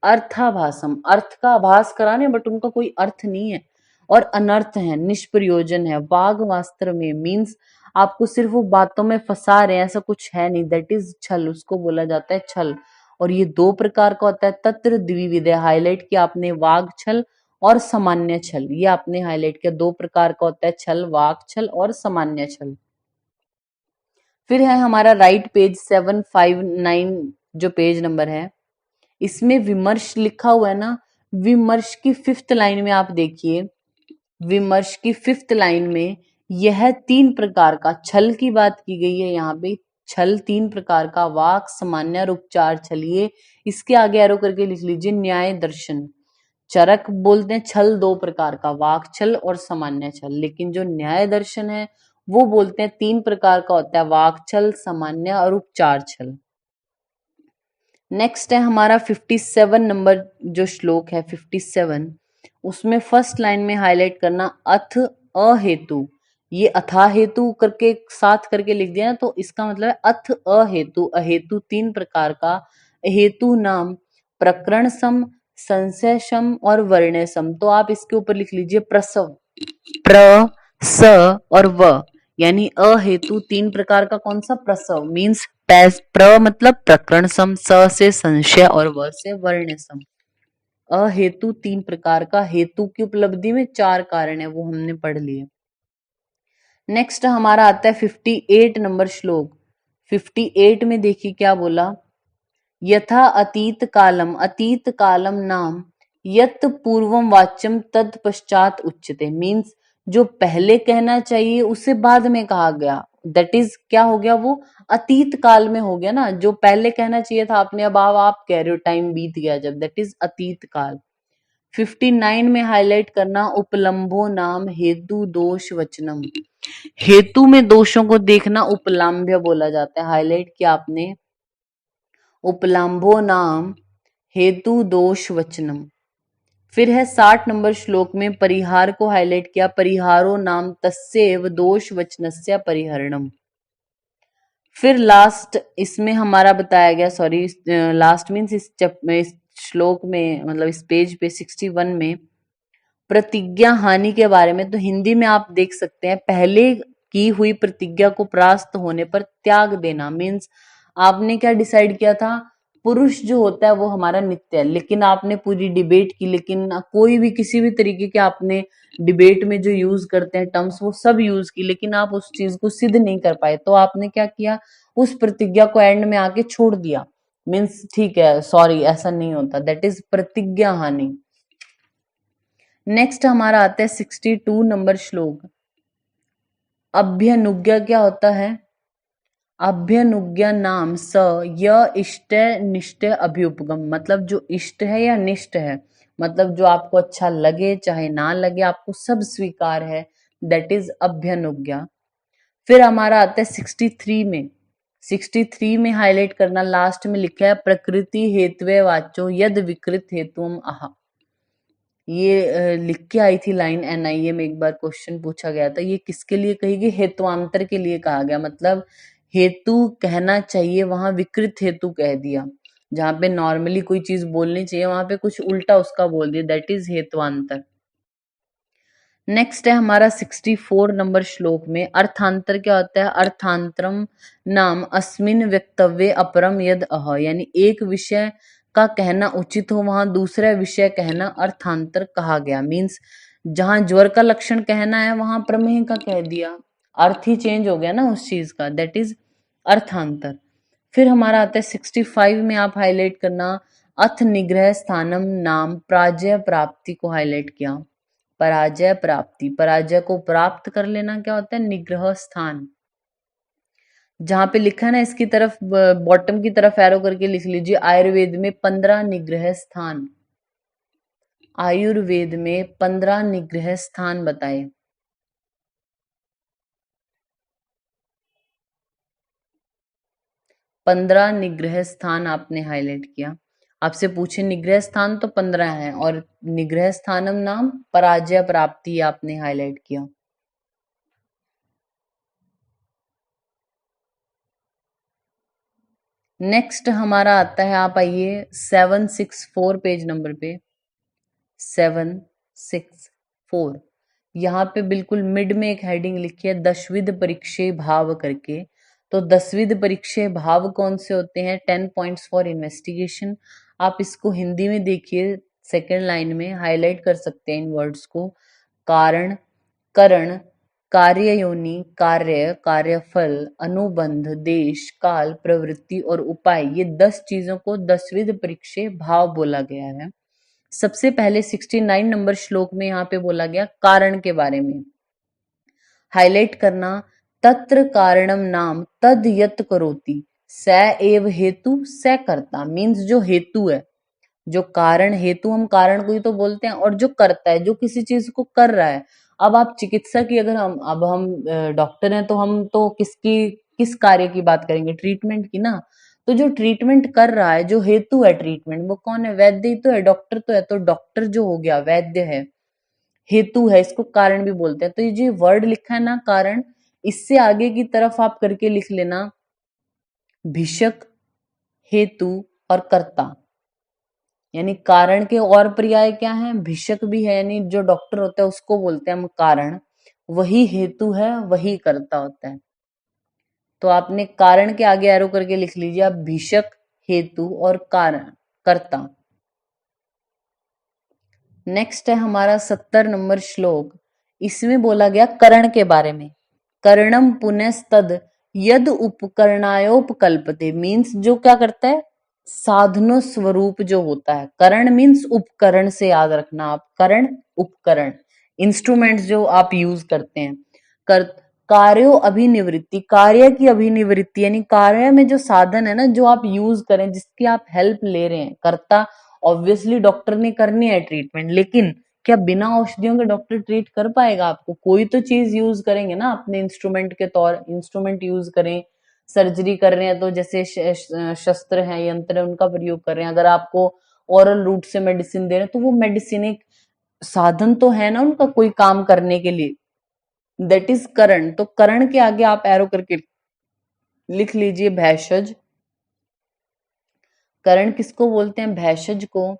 अर्थाभासम अर्थ का आभास कराने बट उनका कोई अर्थ नहीं है, और अनर्थ है, निष्प्रयोजन है। वाग वास्त्र में मीन्स आपको सिर्फ वो बातों में फंसा रहे हैं, ऐसा कुछ है नहीं, दैट इज छल, उसको बोला जाता है छल। और ये दो प्रकार का होता है, तत्र द्विविध, हाईलाइट किया आपने, वाग छल और सामान्य छल, ये आपने हाईलाइट किया, दो प्रकार का होता है छल, वाग छल और सामान्य छल। फिर है हमारा राइट पेज 759 जो पेज नंबर है, इसमें विमर्श लिखा हुआ है ना, विमर्श की 5th लाइन में आप देखिए, विमर्श की 5th लाइन में यह 3 प्रकार का छल की बात की गई है, यहाँ पे छल 3 प्रकार का, वाक, सामान्य और उपचार छल। ये इसके आगे एरो करके लिख लीजिए, न्याय दर्शन। चरक बोलते हैं छल 2 प्रकार का, वाक छल और सामान्य छल, लेकिन जो न्याय दर्शन है वो बोलते हैं 3 प्रकार का होता है, वाक छल, सामान्य और उपचार छल। नेक्स्ट है हमारा 57 नंबर जो श्लोक है 57, उसमें फर्स्ट लाइन में हाईलाइट करना अथ अहेतु, ये अथा हेतु करके साथ करके लिख दिया ना, तो इसका मतलब है अथ अहेतु, अहेतु 3 प्रकार का, हेतु नाम प्रकरण सम, संशय सम और वर्ण्य सम। तो आप इसके ऊपर लिख लीजिए प्रसव, प्र स और व, यानी अहेतु 3 प्रकार का कौन सा, प्रसव मीन्स प्र मतलब प्रकरण सम, स से संशय और व से वर्ण्य सम। अहेतु 3 प्रकार का, हेतु की उपलब्धि में 4 कारण है, वो हमने पढ़ लिए। नेक्स्ट हमारा आता है 58 नंबर श्लोक। 58 में देखिए क्या बोला, यथा अतीत कालम, अतीत कालम नाम यत पूर्वम वाच्यम तद पश्चात उच्यते, मीन्स जो पहले कहना चाहिए उसे बाद में कहा गया, दैट इज क्या हो गया, वो अतीत काल में हो गया ना, जो पहले कहना चाहिए था आपने, अब आप कह रहे हो, टाइम बीत गया जब, दैट इज अतीत काल। 59 में हाईलाइट करना उपलम्भो नाम हेतु दोष वचनम, हेतु में दोषों को देखना उपलम्भ्य बोला जाता है, हाईलाइट किया आपने, उपलम्भो नाम हेतु दोष वचनम। फिर है 60 नंबर श्लोक में परिहार को हाईलाइट किया, परिहारो नाम तस्यैव दोष वचनस्य परिहरणम। फिर लास्ट इसमें हमारा बताया गया, सॉरी लास्ट मीन्स इस श्लोक में, मतलब इस पेज पे 61 में प्रतिज्ञा हानि के बारे में, तो हिंदी में आप देख सकते हैं, पहले की हुई प्रतिज्ञा को परास्त होने पर त्याग देना, मीन्स आपने क्या डिसाइड किया था, पुरुष जो होता है वो हमारा नित्य है, लेकिन आपने पूरी डिबेट की, लेकिन कोई भी किसी भी तरीके के आपने डिबेट में जो यूज करते हैं टर्म्स वो सब यूज की, लेकिन आप उस चीज को सिद्ध नहीं कर पाए, तो आपने क्या किया, उस प्रतिज्ञा को एंड में आके छोड़ दिया, मीन्स ठीक है सॉरी ऐसा नहीं होता, दैट इज प्रतिज्ञा हानि। नेक्स्ट हमारा आता है 62 नंबर श्लोक, अभ्यनुज्ञा क्या होता है, अभ्यनुज्ञा नाम स य इष्ट निष्ठ अभ्युपगम, मतलब जो इष्ट है या निष्ठ है, मतलब जो आपको अच्छा लगे चाहे ना लगे आपको सब स्वीकार है, दैट इज अभ्यनुज्ञा। फिर हमारा आता है 63 में, 63 में हाईलाइट करना, लास्ट में लिखा है प्रकृति हेतवे वाचो यद विकृत हेतुम आह, ये लिख के आई थी लाइन, एनआईए में एक बार क्वेश्चन पूछा गया था, ये किसके लिए कही गई, हेतुआंतर के लिए कहा गया, मतलब हेतु कहना चाहिए वहां विकृत हेतु कह दिया, जहां पे नॉर्मली कोई चीज बोलनी चाहिए वहां पे कुछ उल्टा उसका बोल दिया, दैट इज हेतुआंतर। नेक्स्ट है हमारा 64 नंबर श्लोक में अर्थांतर क्या होता है, अर्थांतरम नाम अस्मिन वक्तव्य अपरम यद अह, यानी एक विषय का कहना उचित हो वहां दूसरा विषय कहना अर्थांतर कहा गया, मीन्स जहां ज्वर का लक्षण कहना है वहां प्रमेय का कह दिया, अर्थ ही चेंज हो गया ना उस चीज का, दैट इज अर्थांतर। फिर हमारा आता है 65 में आप हाईलाइट करना, अथ निग्रह स्थानम नाम पराजय प्राप्ति को हाईलाइट किया, पराजय प्राप्ति, पराजय को प्राप्त कर लेना क्या होता है, निग्रह स्थान। जहां पे लिखा है ना इसकी तरफ बॉटम की तरफ एरो करके लिख लीजिए, आयुर्वेद में 15 निग्रह स्थान, आयुर्वेद में 15 निग्रह स्थान बताए। पंद्रह निग्रह स्थान आपने हाईलाइट किया, आपसे पूछे निग्रह स्थान तो 15 है, और निग्रह स्थानम नाम पराजय प्राप्ति आपने हाईलाइट किया। नेक्स्ट हमारा आता है, आप आइए 764 पेज नंबर पे, 764 यहाँ पे बिल्कुल मिड में एक हेडिंग लिखी है दशविध परीक्षे भाव करके। तो दशविध परीक्षे भाव कौन से होते हैं? 10 पॉइंट्स फॉर इन्वेस्टिगेशन। आप इसको हिंदी में देखिए, सेकेंड लाइन में हाईलाइट कर सकते हैं इन वर्ड्स को। कारण, करण, कार्य योनि, कार्य, कार्यफल, अनुबंध, देश, काल, प्रवृत्ति और उपाय, ये 10 चीजों को दशविध परीक्षे भाव बोला गया है। सबसे पहले 69 नंबर श्लोक में यहाँ पे बोला गया कारण के बारे में। हाईलाइट करना, तत्र कारणम नाम तद यत करोति स एव हेतु स कर्ता। मीन्स जो हेतु है, जो कारण, हेतु हम कारण को ही तो बोलते हैं, और जो करता है, जो किसी चीज को कर रहा है। अब आप चिकित्सक की, अगर हम डॉक्टर हैं तो हम तो किस कार्य की बात करेंगे? ट्रीटमेंट की ना। तो जो ट्रीटमेंट कर रहा है, जो हेतु है ट्रीटमेंट, वो कौन है? वैद्य ही तो है, डॉक्टर तो है। तो डॉक्टर जो हो गया वैद्य है, हेतु है, इसको कारण भी बोलते हैं। तो ये जो वर्ड लिखा है ना कारण, इससे आगे की तरफ आप करके लिख लेना भिषक, हेतु और कर्ता। यानी कारण के और पर्याय क्या है? भिषक भी है, यानी जो डॉक्टर होता है उसको बोलते हैं हम कारण। वही हेतु है, वही कर्ता होता है। तो आपने कारण के आगे एरो करके लिख लीजिए आप भिषक, हेतु और कारण, कर्ता। नेक्स्ट है हमारा 70 नंबर श्लोक। इसमें बोला गया करण के बारे में। कर्णम पुनस्तद यद उपकरणायोपकल्पते। मीन्स जो क्या करता है? साधनो स्वरूप जो होता है। करण मीन्स उपकरण, से याद रखना आप, करण उपकरण, इंस्ट्रूमेंट्स जो आप यूज करते हैं। कर कार्यो अभिनिवृत्ति, कार्य की अभिनिवृत्ति, यानी कार्य में जो साधन है ना, जो आप यूज करें, जिसकी आप हेल्प ले रहे हैं। कर्ता ऑब्वियसली डॉक्टर ने करनी है ट्रीटमेंट, लेकिन क्या बिना औषधियों के डॉक्टर ट्रीट कर पाएगा आपको? कोई तो चीज यूज करेंगे ना अपने इंस्ट्रूमेंट के तौर, इंस्ट्रूमेंट यूज करें। सर्जरी कर रहे हैं तो जैसे शस्त्र है, यंत्र है, उनका प्रयोग कर रहे हैं। अगर आपको ओरल रूट से मेडिसिन दे रहे हैं तो वो मेडिसिन एक साधन तो है ना उनका, कोई काम करने के लिए। दैट इज करण। तो करण के आगे आप एरो करके लिख लीजिए भैषज। करण किसको बोलते हैं? भैषज को।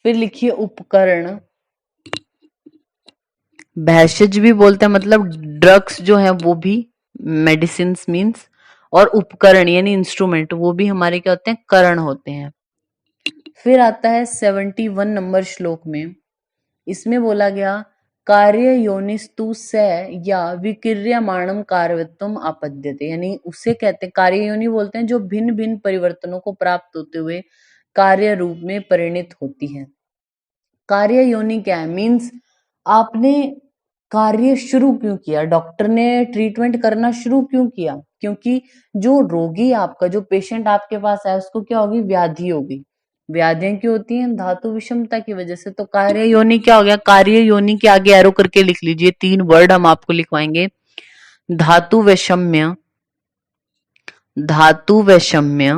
फिर लिखिए उपकरण। भैषज भी बोलते हैं, मतलब ड्रग्स जो है वो भी, मेडिसिन मीन्स। और उपकरण यानी इंस्ट्रूमेंट, वो भी हमारे क्या होते हैं? करण होते हैं। फिर आता है 71 नंबर श्लोक में। इसमें बोला गया कार्य योनिस्तु से या विकिर्यमाणम कार्यत्वम आपद्यते। यानी उसे कहते हैं, कार्य योनि बोलते हैं जो भिन्न भिन्न परिवर्तनों को प्राप्त होते हुए कार्य रूप में परिणित होती है। कार्य योनि क्या है? मीन्स आपने कार्य शुरू क्यों किया? डॉक्टर ने ट्रीटमेंट करना शुरू क्यों किया? क्योंकि जो रोगी आपका, जो पेशेंट आपके पास है, उसको क्या होगी? व्याधि होगी। व्याधियां क्यों होती हैं? धातु विषमता की वजह से। तो कार्य योनि क्या हो गया? कार्य योनि के आगे एरो करके लिख लीजिए, 3 वर्ड हम आपको लिखवाएंगे। धातु वैषम्य, धातु वैषम्य,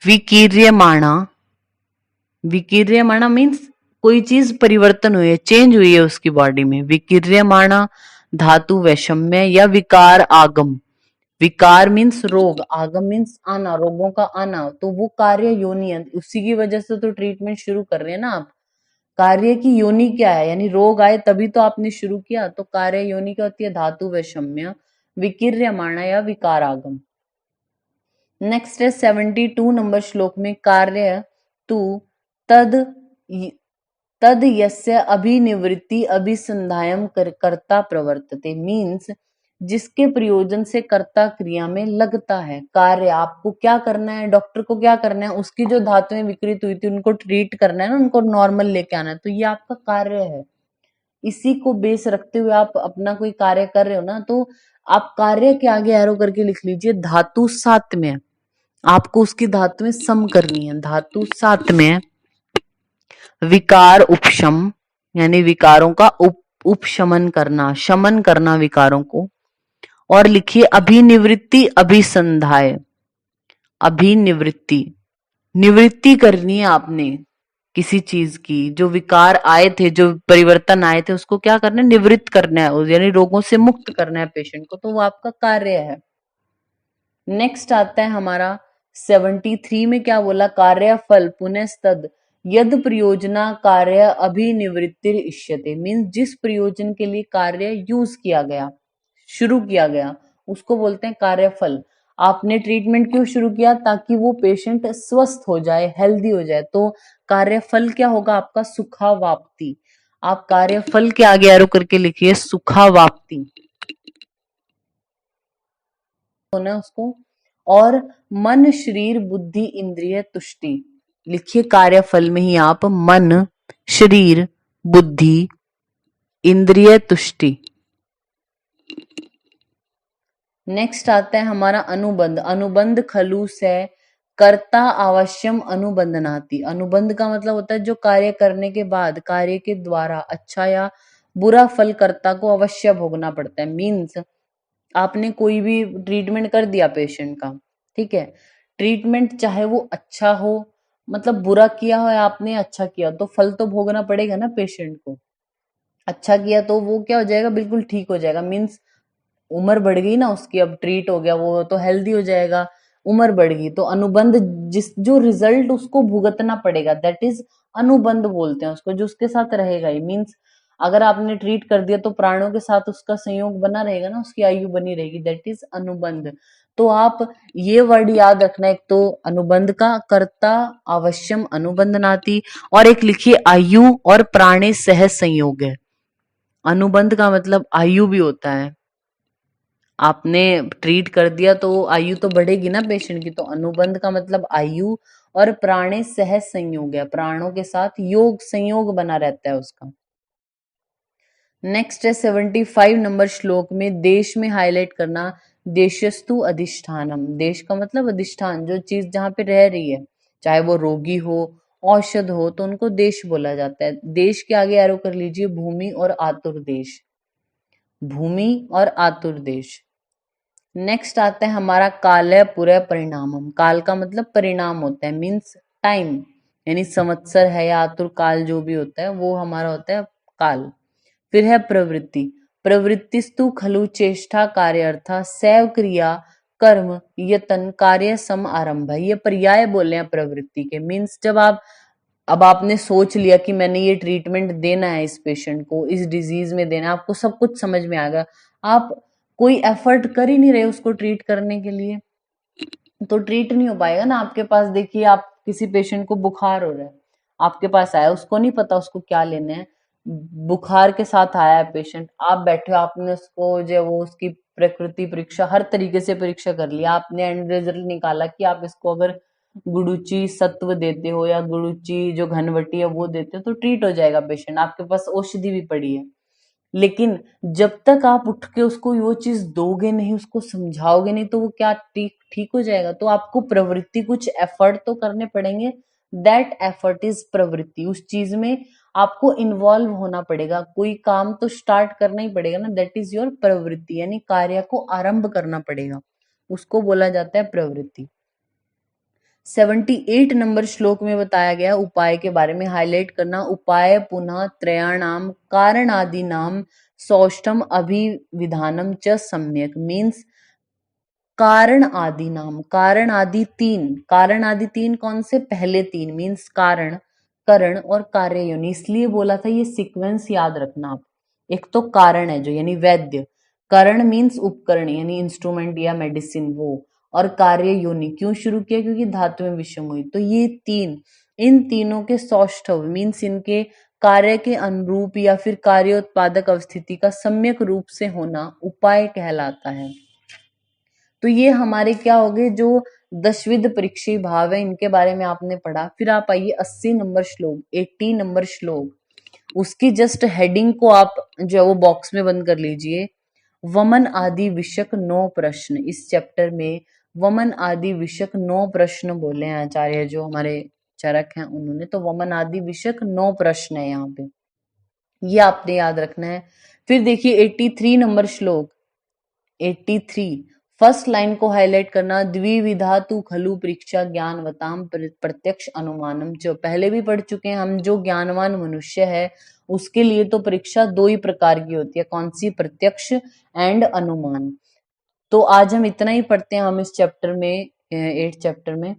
विकीर्यमाणा। विकीर्यमाणा मीन्स कोई चीज परिवर्तन हुई है, चेंज हुई है उसकी बॉडी में। विकीर्यमाणा, धातु वैषम्य या विकार आगम। विकार मीन्स रोग, आगम मीन्स आना, रोगों का आना। तो वो कार्य योनि है, उसी की वजह से तो ट्रीटमेंट शुरू कर रहे हैं ना आप। कार्य की योनि क्या है? यानी रोग आए तभी तो आपने शुरू किया। तो कार्य योनि क्या होती है? धातु वैषम्य, विकीर्यमाणा या विकार आगम। नेक्स्ट है 72 नंबर श्लोक में कार्य तू तद तद यस्य अभिनिवृत्ति अभिसंधायम कर्ता प्रवर्तते। मीन्स जिसके प्रयोजन से कर्ता क्रिया में लगता है। कार्य आपको क्या करना है? डॉक्टर को क्या करना है? उसकी जो धातुएं विकृत हुई थी उनको ट्रीट करना है ना, उनको नॉर्मल लेके आना है। तो ये आपका कार्य है। इसी को बेस रखते हुए आप अपना कोई कार्य कर रहे हो ना, तो आप कार्य के आगे एरो करके लिख लीजिए धातु सात में। आपको उसकी धातुएं सम करनी है। धातु सात में विकार उपशम, यानी विकारों का उपशमन करना, शमन करना विकारों को। और लिखिए अभिनिवृत्ति अभिसंधाय। अभिनिवृत्ति, निवृत्ति करनी है आपने किसी चीज की। जो विकार आए थे, जो परिवर्तन आए थे, उसको क्या करना है? निवृत्त करना है, यानी रोगों से मुक्त करना है पेशेंट को। तो वो आपका कार्य है। नेक्स्ट आता है हमारा 73 में। क्या बोला? कार्य फल पुनस्तद यद प्रयोजना कार्य अभिनिवृत्तिर इष्यते, मीन्स जिस प्रयोजन के लिए कार्य यूज किया गया, शुरू किया गया, उसको बोलते हैं कार्यफल। आपने ट्रीटमेंट क्यों शुरू किया? ताकि वो पेशेंट स्वस्थ हो जाए, हेल्दी हो जाए। तो कार्यफल क्या होगा आपका? सुखावाप्ति। आप कार्यफल के आगे एरो करके लिखिए सुखावाप्ति होना उसको। और मन शरीर बुद्धि इंद्रिय तुष्टि, लिखिए कार्यफल में ही आप मन शरीर बुद्धि इंद्रिय तुष्टि। नेक्स्ट आता है हमारा अनुबंध। अनुबंध खलु से कर्ता अवश्यम अनुबंधनाति। अनुबंध का मतलब होता है जो कार्य करने के बाद, कार्य के द्वारा अच्छा या बुरा फल कर्ता को अवश्य भोगना पड़ता है। मीन्स आपने कोई भी ट्रीटमेंट कर दिया पेशेंट का, ठीक है, ट्रीटमेंट चाहे वो अच्छा हो, मतलब बुरा किया हो या आपने अच्छा किया, तो फल तो भोगना पड़ेगा ना पेशेंट को। अच्छा किया तो वो क्या हो जाएगा? बिल्कुल ठीक हो जाएगा। मीन्स उम्र बढ़ गई ना उसकी, अब ट्रीट हो गया, वो तो हेल्दी हो जाएगा। उम्र बढ़ गई तो अनुबंध, जिस जो रिजल्ट उसको भुगतना पड़ेगा, दैट इज अनुबंध बोलते हैं उसको, जो उसके साथ रहेगा ही। मीन्स अगर आपने ट्रीट कर दिया तो प्राणों के साथ उसका संयोग बना रहेगा ना, उसकी आयु बनी रहेगी, दैट इज अनुबंध। तो आप ये वर्ड याद रखना, एक तो अनुबंध का कर्ता अवश्यम अनुबंध नाती, और एक लिखिए आयु और प्राणे सह संयोग है। अनुबंध का मतलब आयु भी होता है। आपने ट्रीट कर दिया तो आयु तो बढ़ेगी ना पेशेंट की, तो अनुबंध का मतलब आयु और प्राणे सह संयोग है, प्राणों के साथ योग संयोग बना रहता है उसका। नेक्स्ट है 75 नंबर श्लोक में देश में हाईलाइट करना, देशस्तु अधिष्ठानम। देश का मतलब अधिष्ठान, जो चीज जहां पे रह रही है, चाहे वो रोगी हो, औषध हो, तो उनको देश बोला जाता है। देश के आगे एरो कर लीजिए भूमि और आतुर देश, भूमि और आतुर देश। नेक्स्ट आता है हमारा कालय पुरय परिणामम। काल का मतलब परिणाम होता है, मीन्स टाइम, यानी संवत्सर है या आतुर काल जो भी होता है वो हमारा होता है काल। फिर है प्रवृत्ति। प्रवृत्तिस्तु खलु चेष्टा कार्यार्था सैव क्रिया कर्म यतन कार्य सम आरंभ। ये पर्याय बोले हैं प्रवृत्ति के। मीन्स जब आप, अब आपने सोच लिया कि मैंने ये ट्रीटमेंट देना है इस पेशेंट को, इस डिजीज में देना है, आपको सब कुछ समझ में आ गया, आप कोई एफर्ट कर ही नहीं रहे उसको ट्रीट करने के लिए, तो ट्रीट नहीं हो पाएगा ना। आपके पास देखिए, आप किसी पेशेंट को बुखार हो रहा है, आपके पास आया, उसको नहीं पता उसको क्या लेना है, बुखार के साथ आया है पेशेंट, आप बैठे हो, आपने उसको जो वो उसकी प्रकृति परीक्षा, हर तरीके से परीक्षा कर लिया, आपने एंड रिजल्ट निकाला कि आप इसको अगर गुडुची सत्व देते हो या गुडुची जो घनवटी है वो देते हो तो ट्रीट हो जाएगा पेशेंट, आपके पास औषधि भी पड़ी है। लेकिन जब तक आप उठ के उसको वो चीज दोगे नहीं, उसको समझाओगे नहीं, तो वो क्या ठीक ठीक हो जाएगा? तो आपको प्रवृत्ति, कुछ एफर्ट तो करने पड़ेंगे। दैट एफर्ट इज प्रवृत्ति। उस चीज में आपको इन्वॉल्व होना पड़ेगा, कोई काम तो स्टार्ट करना ही पड़ेगा ना, दैट इज योर प्रवृत्ति, यानी कार्य को आरंभ करना पड़ेगा, उसको बोला जाता है प्रवृत्ति। 78 नंबर श्लोक में बताया गया उपाय के बारे में हाईलाइट करना, उपाय पुनः त्रयाणाम कारण आदि नाम सौष्ठम अभिविधानम च सम्यक। मीन्स कारण आदि नाम, कारण आदि तीन, कारण आदि तीन कौन से? पहले तीन, मीन्स कारण, करण और कार्य योनि। इसलिए बोला था ये सीक्वेंस याद रखना आप। एक तो कारण है जो, यानी वैद्य, करण मीन्स उपकरण यानी इंस्ट्रूमेंट या मेडिसिन वो, और कार्य योनि क्यों शुरू किया? क्योंकि धातु में विषम हुई। तो ये तीन, इन तीनों के सौष्ठव मीन्स इनके कार्य के अनुरूप या फिर कार्य उत्पादक अवस्थिति का सम्यक रूप से होना उपाय कहलाता है। तो ये हमारे क्या हो गए, जो दशविध परीक्षी भाव है, इनके बारे में आपने पढ़ा। फिर आप आइए 80 नंबर श्लोक, 80 नंबर श्लोक, उसकी जस्ट हेडिंग को आप जो है वो बॉक्स में बंद कर लीजिए। वमन आदि विषयक 9 प्रश्न। इस चैप्टर में वमन आदि विषयक 9 प्रश्न बोले हैं आचार्य जो हमारे चरक हैं उन्होंने। तो वमन आदि विषयक 9 प्रश्न है यहाँ पे, ये आपने याद रखना है। फिर देखिए 83 नंबर श्लोक, 83 फर्स्ट लाइन को हाईलाइट करना, द्विविधा तु खलु परीक्षा ज्ञानवताम प्रत्यक्ष अनुमानम। जो पहले भी पढ़ चुके हैं हम, जो ज्ञानवान मनुष्य है उसके लिए तो परीक्षा दो ही प्रकार की होती है, कौन सी? प्रत्यक्ष एंड अनुमान। तो आज हम इतना ही पढ़ते हैं हम इस चैप्टर में, 8 चैप्टर में।